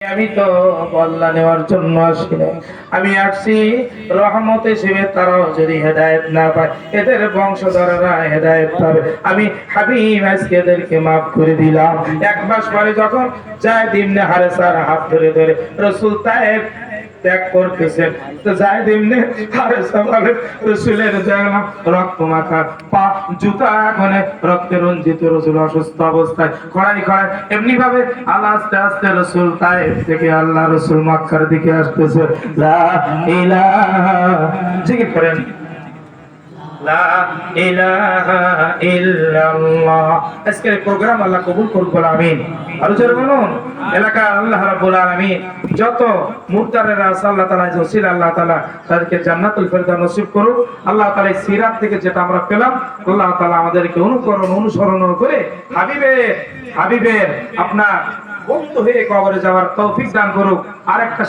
আমি তো বল্লা নেওয়ার জন্য আসি না, আমি আসছি রহমত হিসেবে। তারাও যদি হেদায়েত না পায়, এদের বংশধররা হেদায়েত পাবে। আমি হাবিব আজকে এদেরকে মাফ করে দিলাম। এক মাস পরে যখন যায়েদ ইবনে হারেসার হাত ধরে ধরে রাসূল তায়েফ ত্যাগ করতেছেন, তো যায়েদ ইবনে হারেসা বলে, রাসূলের দেখলাম রক্ত মাখা পা, জুতা মানে রক্তে রঞ্জিত, রাসূল অসুস্থ অবস্থায় খড়াই খড়াই এমনি ভাবে আল্লাহ আস্তে আস্তে রাসূল তায়েফ থেকে আল্লাহ রাসূল মক্কার দিকে আসতেছে। লা ইলাহা, জিকির করেন, লা ইলাহা ইল্লাল্লাহ। আজকের প্রোগ্রাম আল্লাহ কবুল করুক, বলে আমিন। আর জোরে বলুন, এলাকার আল্লাহ রাব্বুল আলামিন যত মুরতারেরা আছে আল্লাহ তাআলা জসিল আল্লাহ তাআলা তাদেরকে জান্নাতুল ফেরদাউস নসিব করুক। আল্লাহ তাআলা এই সিরাত থেকে যেটা আমরা পেলাম, আল্লাহ তাআলা আমাদেরকে অনুসরণ করে হাবিবের আপনার বন্ধু হয়ে কবরে যাওয়ার তৌফিক দান করুক। আরেকটা